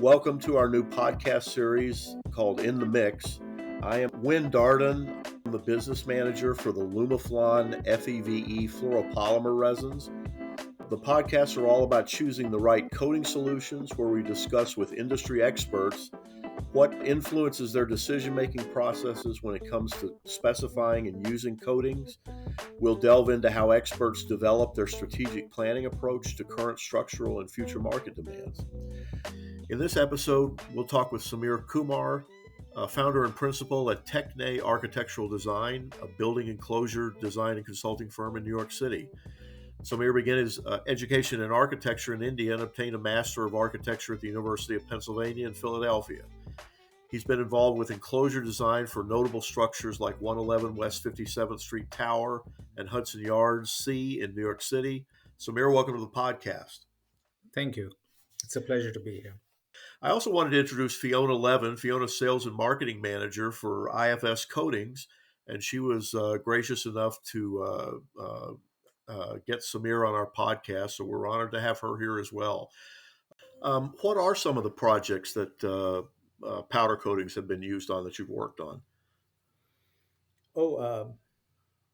Welcome to our new podcast series called In the Mix. I am Wynn Darden. I'm the business manager for the Lumiflon FEVE fluoropolymer resins. The podcasts are all about choosing the right coating solutions, where we discuss with industry experts what influences their decision-making processes when it comes to specifying and using coatings. We'll delve into how experts develop their strategic planning approach to current structural and future market demands. In this episode, we'll talk with Sameer Kumar, founder and principal at Techne Architectural Design, a building enclosure design and consulting firm in New York City. Sameer began his education in architecture in India and obtained a Master of Architecture at the University of Pennsylvania in Philadelphia. He's been involved with enclosure design for notable structures like 111 West 57th Street Tower and Hudson Yards C in New York City. Sameer, welcome to the podcast. Thank you. It's a pleasure to be here. I also wanted to introduce Fiona Levin, Fiona's sales and marketing manager for IFS Coatings, and she was gracious enough to get Sameer on our podcast, so we're honored to have her here as well. What are some of the projects that powder coatings have been used on that you've worked on?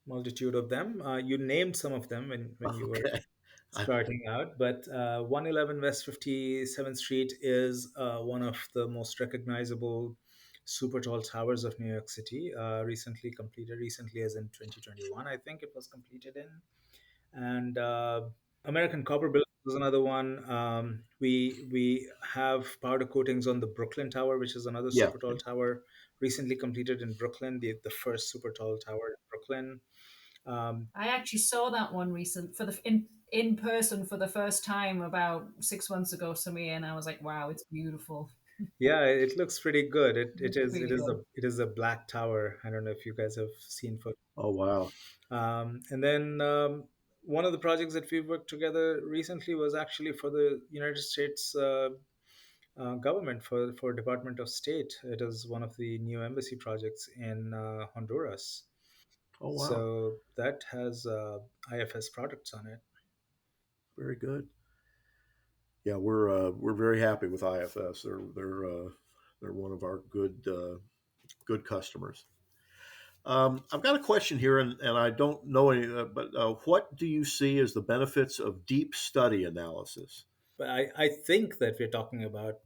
Multitude of them. You named some of them when you were Okay. starting out, but 111 West 57th Street is one of the most recognizable super tall towers of New York City. Recently as in 2021, I think it was completed in. And American Copper Building was another one. We have powder coatings on the Brooklyn Tower, which is another Yeah. super tall tower, recently completed in Brooklyn, the first super tall tower in Brooklyn. I actually saw that one in person for the first time about 6 months ago, Samir, and I was like, "Wow, it's beautiful." Yeah, it looks pretty good. It It's is really it is good. a black tower. I don't know if you guys have seen photos. Oh, wow. And then one of the projects that we worked together recently was actually for the United States government for Department of State. It is one of the new embassy projects in Honduras. Oh, wow. So that has IFS products on it. Very good. Yeah, we're very happy with IFS. They're one of our good customers. I've got a question here, and I don't know any, but what do you see as the benefits of deep study analysis? But I think that we're talking about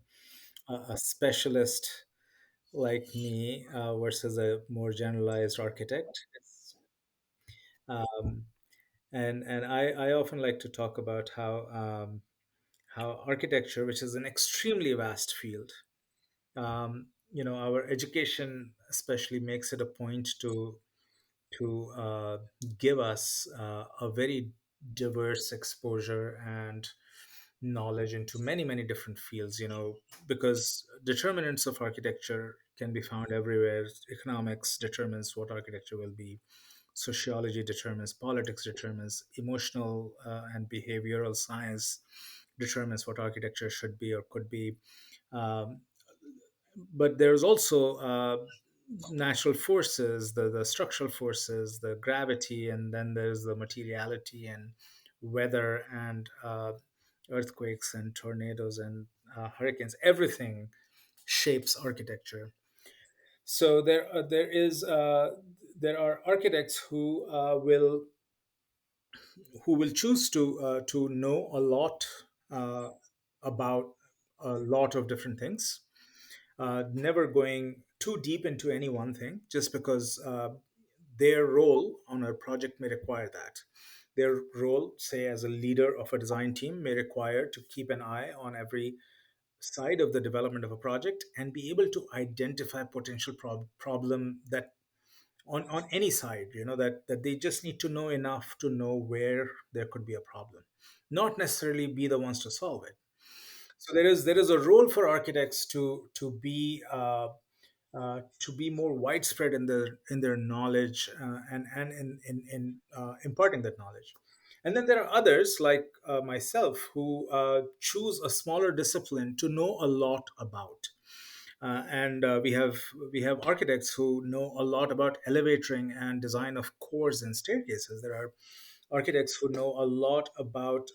a specialist like me versus a more generalized architect. Um, and I often like to talk about how architecture, which is an extremely vast field, our education especially makes it a point to give us a very diverse exposure and knowledge into many different fields, because determinants of architecture can be found everywhere. Economics determines what architecture will be, sociology determines, politics determines, emotional and behavioral science determines what architecture should be or could be. um, but there's also natural forces, the structural forces, the gravity, and then there's the materiality and weather and earthquakes and tornadoes and hurricanes. Everything shapes architecture. So there are architects who will choose to know a lot uh, about a lot of different things, never going too deep into any one thing, just because their role on a project may require that. Their role, say, as a leader of a design team, may require to keep an eye on every side of the development of a project and be able to identify potential problem that on any side, that they just need to know enough to know where there could be a problem, not necessarily be the ones to solve it. So there is a role for architects to be more widespread in their knowledge, and in imparting that knowledge. And then there are others like myself who choose a smaller discipline to know a lot about. And we have architects who know a lot about elevatoring and design of cores and staircases. There are architects who know a lot about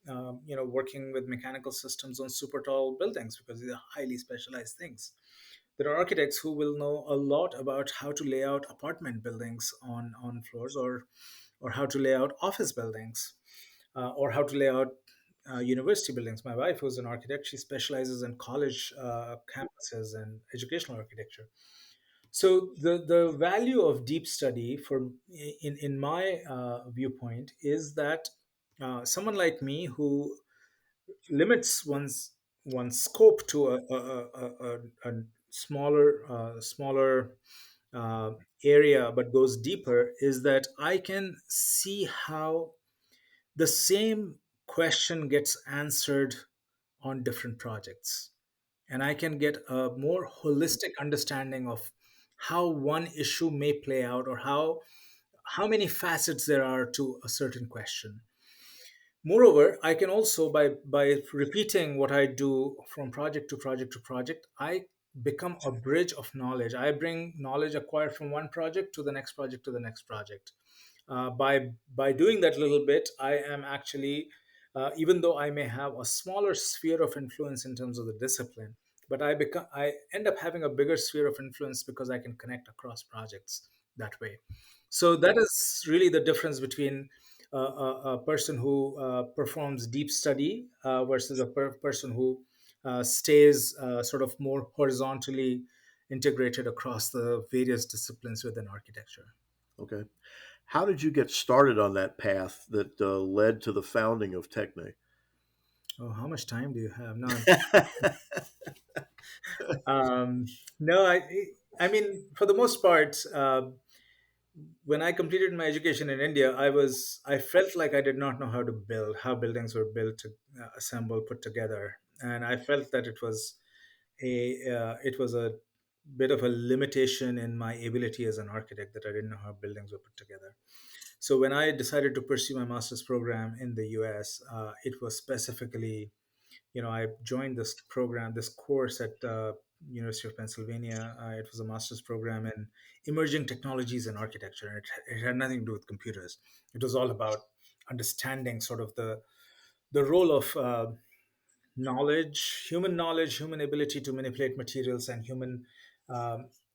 working with mechanical systems on super tall buildings because these are highly specialized things. There are architects who will know a lot about how to lay out apartment buildings on floors, or how to lay out office buildings, or how to lay out university buildings. My wife, who's an architect, she specializes in college campuses and educational architecture. So the value of deep study for in my viewpoint is that someone like me who limits one's scope to a smaller uh, area but goes deeper, is that I can see how the same question gets answered on different projects, and I can get a more holistic understanding of how one issue may play out, or how many facets there are to a certain question. Moreover, I can also, by repeating what I do from project to project to project, I become a bridge of knowledge. I bring knowledge acquired from one project to the next project to the next project. By doing that little bit, I am actually, even though I may have a smaller sphere of influence in terms of the discipline, but I end up having a bigger sphere of influence because I can connect across projects that way. So that is really the difference between a person who performs deep study versus a person who stays sort of more horizontally integrated across the various disciplines within architecture. Okay. How did you get started on that path that led to the founding of Techne? Oh, how much time do you have? No, um, no. I mean, for the most part, when I completed my education in India, I felt like I did not know how to build, how buildings were built, to assemble, put together, and I felt that it was a bit of a limitation in my ability as an architect, that I didn't know how buildings were put together. So when I decided to pursue my master's program in the US, it was specifically, I joined this program, this course at University of Pennsylvania. It was a master's program in emerging technologies in architecture. And it had nothing to do with computers. It was all about understanding sort of the role of knowledge, human ability to manipulate materials, and human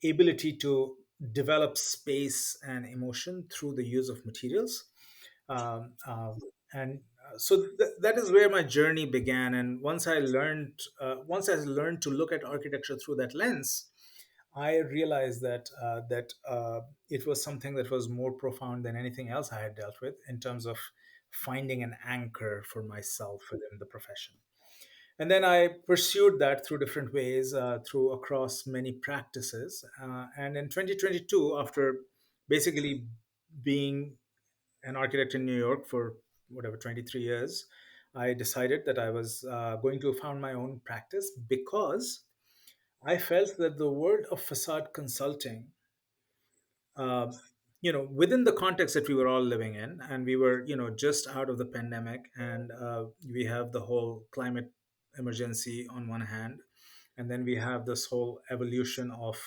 ability to develop space and emotion through the use of materials. Um, um, and so that is where my journey began. And once I learned to look at architecture through that lens, I realized that it was something that was more profound than anything else I had dealt with in terms of finding an anchor for myself within the profession. And then I pursued that through different ways, through across many practices. And in 2022, after basically being an architect in New York for whatever 23 years, I decided that I was going to found my own practice because I felt that the world of facade consulting, uh, within the context that we were all living in, and we were, just out of the pandemic, and we have the whole climate emergency on one hand, and then we have this whole evolution of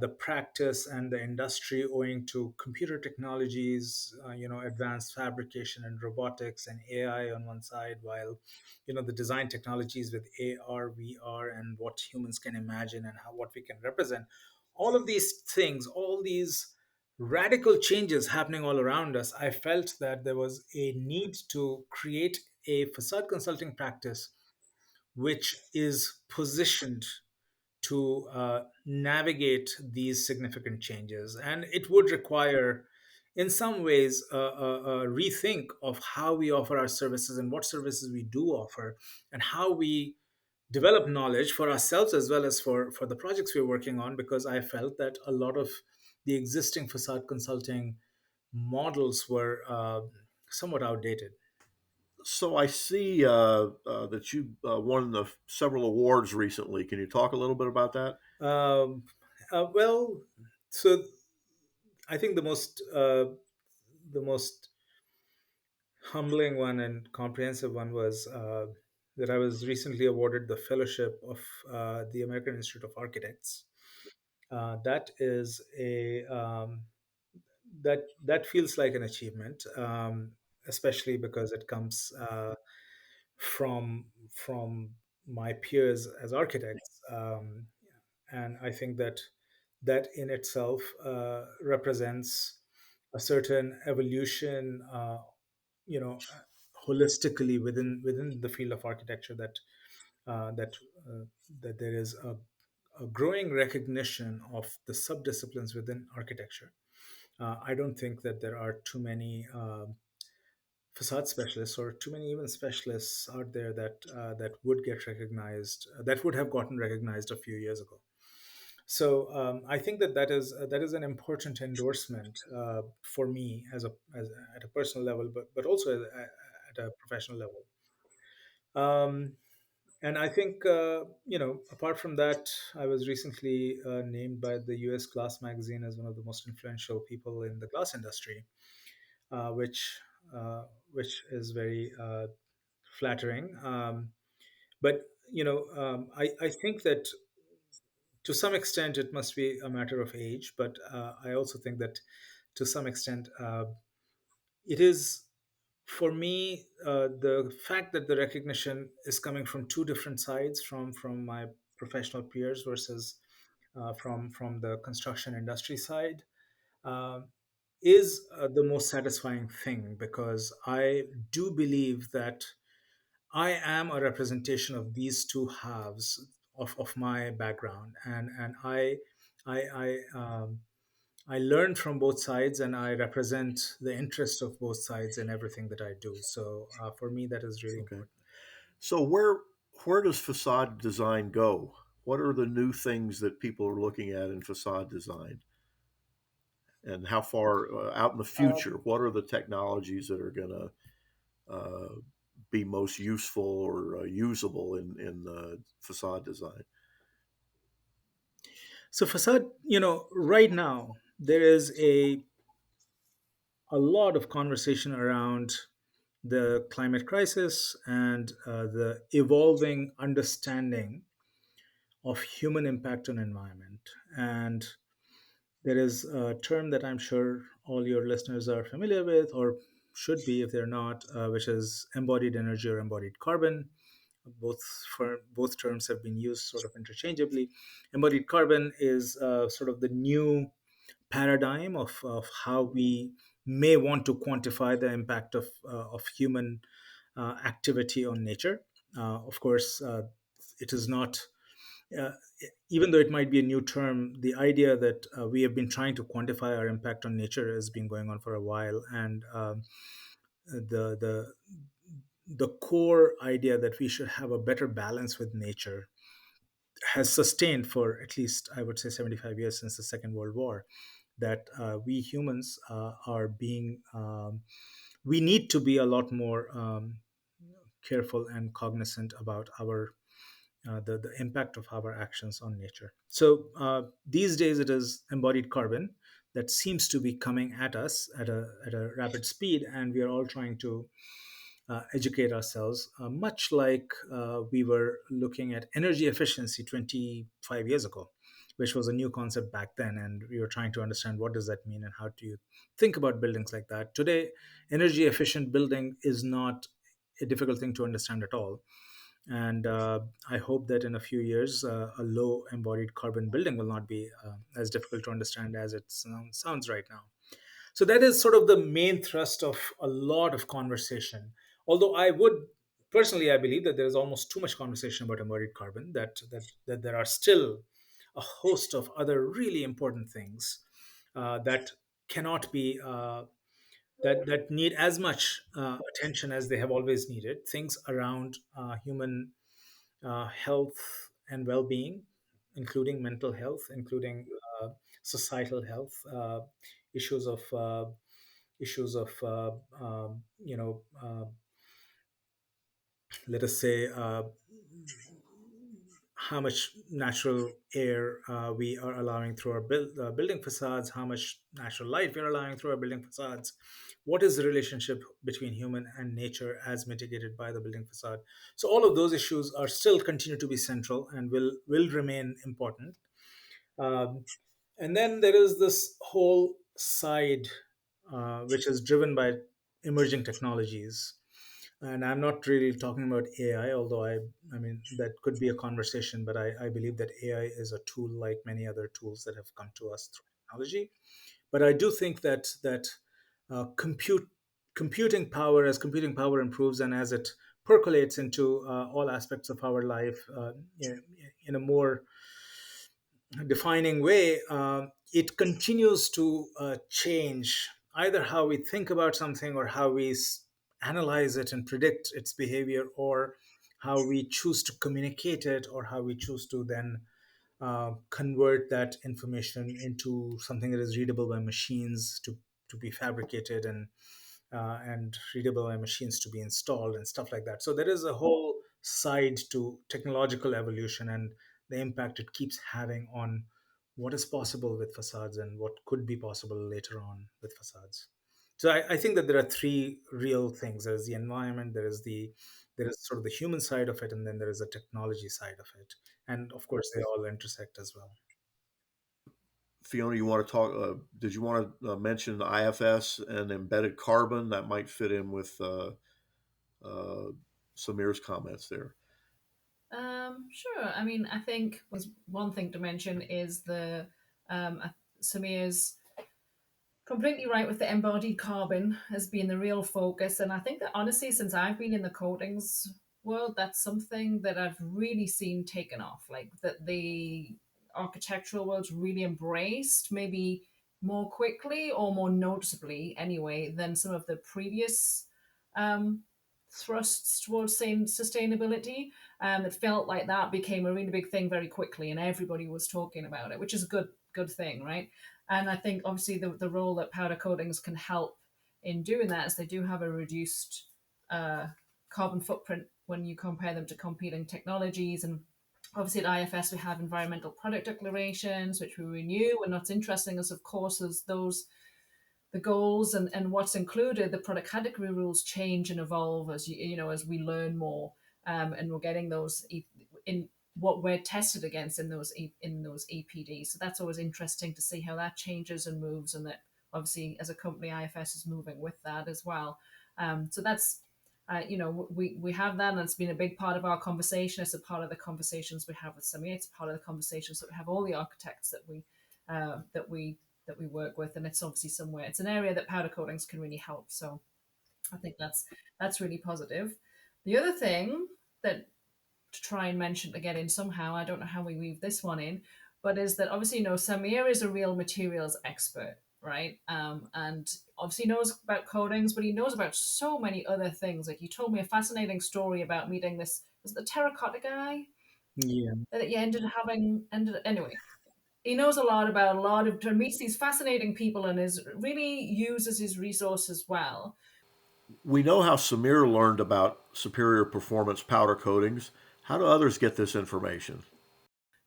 the practice and the industry owing to computer technologies, advanced fabrication and robotics and AI on one side, while the design technologies with AR, VR, and what humans can imagine and what we can represent. All of these things, all these radical changes happening all around us, I felt that there was a need to create a facade consulting practice which is positioned to navigate these significant changes. And it would require, in some ways, a rethink of how we offer our services and what services we do offer, and how we develop knowledge for ourselves as well as for the projects we're working on, because I felt that a lot of the existing facade consulting models were somewhat outdated. So I see that you won several awards recently. Can you talk a little bit about that? Um, well, so I think the most humbling one and comprehensive one was that I was recently awarded the fellowship of the American Institute of Architects. That is a that feels like an achievement, especially because it comes. from my peers as architects, and I think that that in itself represents a certain evolution, holistically within the field of architecture, that uh, that uh, that there is a growing recognition of the subdisciplines within architecture. I don't think that there are too many facade specialists, or too many even specialists out there that would get recognized, that would have gotten recognized a few years ago. So I think that that is an important endorsement for me as at a personal level, but also at a professional level. Um, and I think, apart from that, I was recently named by the U.S. Glass magazine as one of the most influential people in the glass industry, uh, which uh, which is very flattering. But I think that to some extent it must be a matter of age, but I also think that to some extent it is, for me, the fact that the recognition is coming from two different sides, from my professional peers versus from the construction industry side, uh, is the most satisfying thing, because I do believe that I am a representation of these two halves of my background, and I learn from both sides, and I represent the interest of both sides in everything that I do. So for me, that is really Okay. important. So where does facade design go? What are the new things that people are looking at in facade design? And how far out in the Uh, future, what are the technologies that are going to uh, be most useful or usable in facade design? so facade, right now there is a lot of conversation around the climate crisis and the evolving understanding of human impact on environment. And there is a term that I'm sure all your listeners are familiar with, or should be if they're not, which is embodied energy or embodied carbon. Both terms have been used sort of interchangeably. Embodied carbon is sort of the new paradigm of how we may want to quantify the impact of human activity on nature. Of course, it is not, uh, even though it might be a new term, the idea that we have been trying to quantify our impact on nature has been going on for a while, and the the core idea that we should have a better balance with nature has sustained for at least, I would say, 75 years, since the Second World War. That we humans are being we need to be a lot more careful and cognizant about our the impact of our actions on nature. So these days, it is embodied carbon that seems to be coming at us at a rapid speed, and we are all trying to educate ourselves, much like we were looking at energy efficiency 25 years ago, which was a new concept back then, and we were trying to understand what does that mean and how do you think about buildings like that. Today, energy efficient building is not a difficult thing to understand at all, and I hope that in a few years, a low embodied carbon building will not be as difficult to understand as it sounds right now. So that is sort of the main thrust of a lot of conversation. Although I would personally, I believe that there is almost too much conversation about embodied carbon. That there are still a host of other really important things that cannot be that need as much attention as they have always needed. Things around human health and well-being, including mental health, including societal health, issues of issues of let us say, how much natural air we are allowing through our building facades, how much natural light we are allowing through our building facades, what is the relationship between human and nature as mitigated by the building facade. So all of those issues are still continue to be central and will remain important. Um, and then there is this whole side which is driven by emerging technologies, And I'm not really talking about AI, although I mean, that could be a conversation, but I believe that AI is a tool like many other tools that have come to us through technology. But I do think that computing power, as computing power improves and as it percolates into all aspects of our life in a more defining way, it continues to change either how we think about something or how we analyze it and predict its behavior, or how we choose to communicate it, or how we choose to then convert that information into something that is readable by machines to be fabricated, and readable by machines to be installed and stuff like that. So there is a whole side to technological evolution and the impact it keeps having on what is possible with facades and what could be possible later on with facades. So I think that there are three real things. There is the environment, there is sort of the human side of it, and then there is a technology side of it. And of course, they all intersect as well. Fiona, you want to talk? Did you want to mention IFS and embedded carbon? That might fit in with uh, Sameer's comments there. Sure. I mean, I think was one thing to mention is the Samir's completely right with the embodied carbon as being the real focus. And I think that honestly, since I've been in the coatings world, that's something that I've really seen taken off. Like that the architectural world's really embraced, maybe more quickly or more noticeably anyway than some of the previous um, thrusts towards saying sustainability. It felt like that became a really big thing very quickly, and everybody was talking about it, which is a good thing, right? And I think obviously the role that powder coatings can help in doing that is they do have a reduced uh, carbon footprint when you compare them to competing technologies. And obviously at IFS we have environmental product declarations, which we renew. And what's interesting is, of course, as those the goals and what's included, the product category rules change and evolve as as we learn more, and we're getting those in what we're tested against in those EPDs. So that's always interesting to see how that changes and moves, and that obviously as a company, IFS is moving with that as well. So that's we have that, and it's been a big part of our conversation. It's a part of the conversations we have with Sameer. It's part of the conversations that we have all the architects uh, that we that we work with, and it's obviously somewhere. It's an area that powder coatings can really help. So I think that's really positive. The other thing that to try and mention to get in somehow, I don't know how we weave this one in, but is that obviously Samir is a real materials expert, right? And obviously knows about coatings, but he knows about so many other things. Like you told me a fascinating story about meeting this was the terracotta guy Yeah. that you ended anyway. He knows a lot about a lot of meets these fascinating people and is really uses his resources well. We know how Sameer learned about superior performance powder coatings. How do others get this information?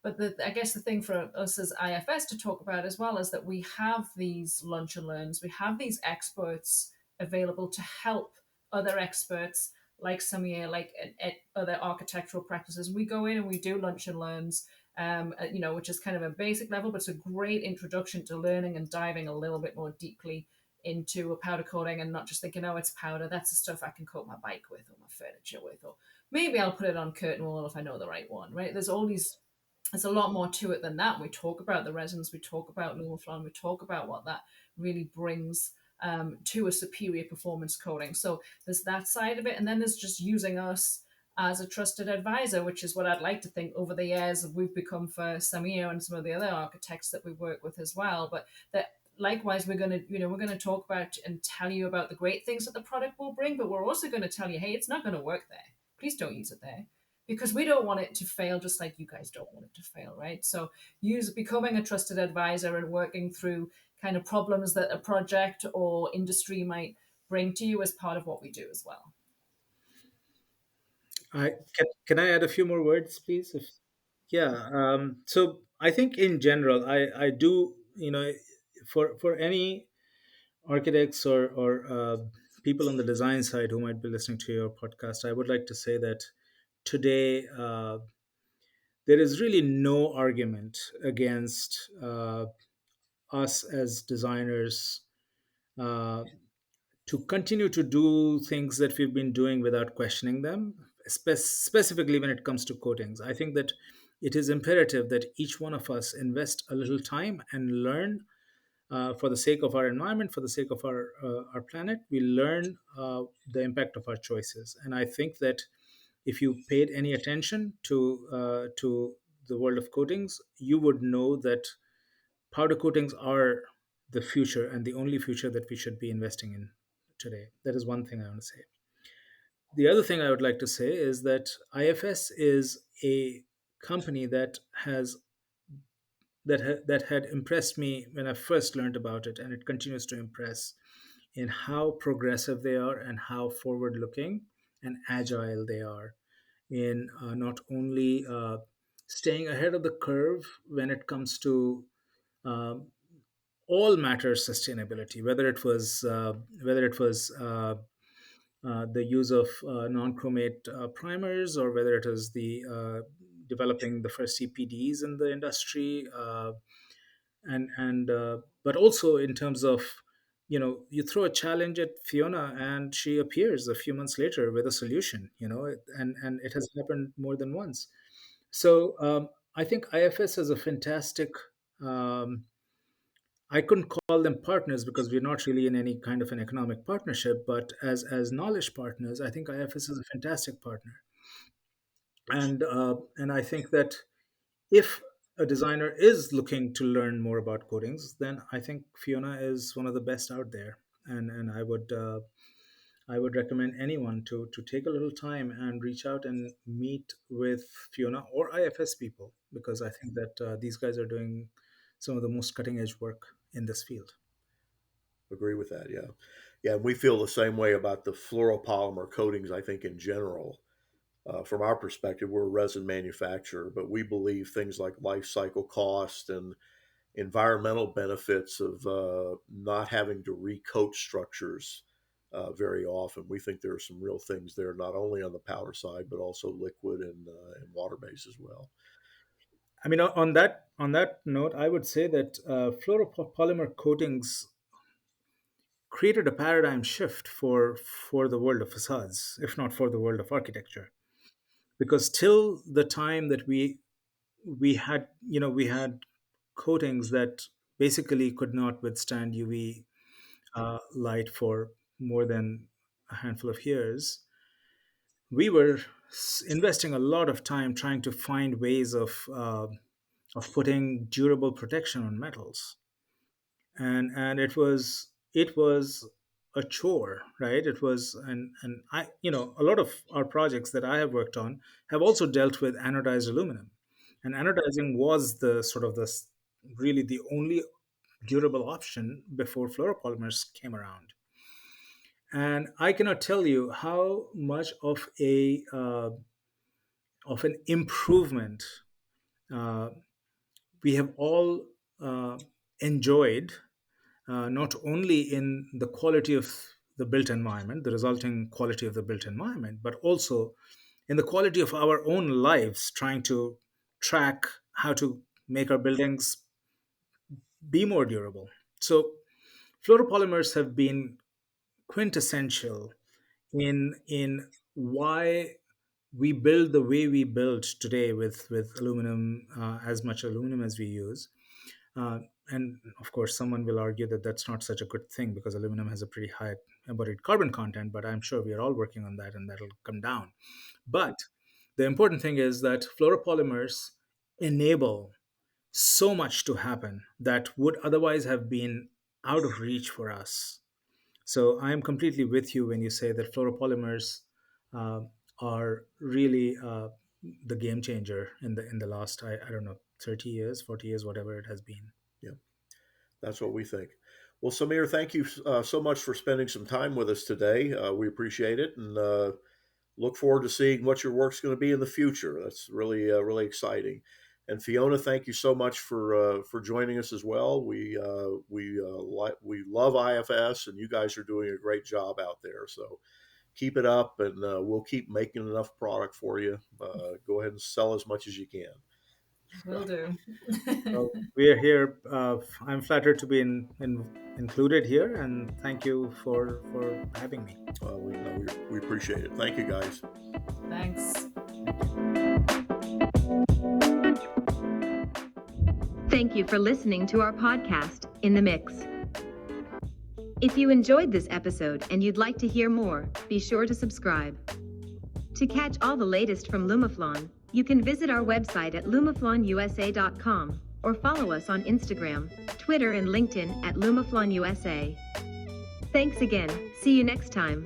But I guess the thing for us as IFS to talk about as well is that we have these lunch and learns, we have these experts available to help other experts like Samir, like at other architectural practices. We go in and we do lunch and learns, which is kind of a basic level, but it's a great introduction to learning and diving a little bit more deeply into a powder coating and not just thinking, oh, it's powder. That's the stuff I can coat my bike with or my furniture with, or maybe I'll put it on curtain wall if I know the right one, right? There's a lot more to it than that. We talk about the resins, we talk about Lumiflon, we talk about what that really brings to a superior performance coating. So there's that side of it. And then there's just using us as a trusted advisor, which is what I'd like to think over the years we've become for Samir and some of the other architects that we work with as well. But that likewise we're going to talk about and tell you about the great things that the product will bring, but we're also going to tell you, hey, it's not going to work there. Please don't use it there because we don't want it to fail just like you guys don't want it to fail, right? So use becoming a trusted advisor and working through kind of problems that a project or industry might bring to you as part of what we do as well. Can I add a few more words, please? If Yeah. So I think in general, I do, for any architects or people on the design side who might be listening to your podcast, I would like to say that today there is really no argument against us as designers uh, to continue to do things that we've been doing without questioning them, specifically when it comes to coatings. I think that it is imperative that each one of us invest a little time and learn, for the sake of our environment, for the sake of our planet. We learn the impact of our choices, and I think that if you paid any attention to the world of coatings, you would know that powder coatings are the future and the only future that we should be investing in today. That is one thing I want to say. The other thing I would like to say is that IFS is a company that had impressed me when I first learned about it, and it continues to impress in how progressive they are and how forward looking and agile they are in not only staying ahead of the curve when it comes to um, all matters sustainability, whether it was the use of non-chromate primers, or whether it is the developing the first CPDs in the industry, and but also in terms of, you throw a challenge at Fiona and she appears a few months later with a solution, and it has happened more than once. So I think IFS is a fantastic. Um, I couldn't call them partners because we're not really in any kind of an economic partnership, but as knowledge partners, I think IFS is a fantastic partner, and I think that if a designer is looking to learn more about coatings, then I think Fiona is one of the best out there, and I would recommend anyone to take a little time and reach out and meet with Fiona or IFS people, because I think that these guys are doing some of the most cutting edge work in this field. Agree with that. Yeah. Yeah. And we feel the same way about the fluoropolymer coatings, I think, in general. From our perspective, we're a resin manufacturer, but we believe things like life cycle cost and environmental benefits of not having to recoat structures very often. We think there are some real things there, not only on the powder side, but also liquid and water based as well. I mean, on that note, I would say that fluoropolymer coatings created a paradigm shift for the world of facades, if not for the world of architecture. Because till the time that we had coatings that basically could not withstand UV light for more than a handful of years, we were investing a lot of time trying to find ways of putting durable protection on metals, and it was a chore, right? It was, and I a lot of our projects that I have worked on have also dealt with anodized aluminum, and anodizing was the sort of really the only durable option before fluoropolymers came around. And I cannot tell you how much of an improvement uh, we have all uh, enjoyed, not only in the quality of the built environment, the resulting quality of the built environment, but also in the quality of our own lives, trying to track how to make our buildings be more durable. So, fluoropolymers have been quintessential in why we build the way we build today with aluminum, as much aluminum as we use. Uh, and of course, someone will argue that that's not such a good thing because aluminum has a pretty high embodied carbon content, but I'm sure we are all working on that and that'll come down. But the important thing is that fluoropolymers enable so much to happen that would otherwise have been out of reach for us. So I am completely with you when you say that fluoropolymers uh, are really the game changer in the last, I don't know, 30 years, 40 years, whatever it has been. Yeah. That's what we think. Well, Samir, thank you so much for spending some time with us today. We appreciate it, and look forward to seeing what your work's going to be in the future. That's really exciting. And Fiona, thank you so much for joining us as well. We love IFS, and you guys are doing a great job out there. So keep it up, and we'll keep making enough product for you. Go ahead and sell as much as you can. Will do. So we are here. I'm flattered to be included here, and thank you for having me. We, no, we appreciate it. Thank you, guys. Thanks. Thank you for listening to our podcast, In the Mix. If you enjoyed this episode and you'd like to hear more, be sure to subscribe. To catch all the latest from Lumiflon, you can visit our website at lumiflonusa.com or follow us on Instagram, Twitter, and LinkedIn at LumiflonUSA. Thanks again. See you next time.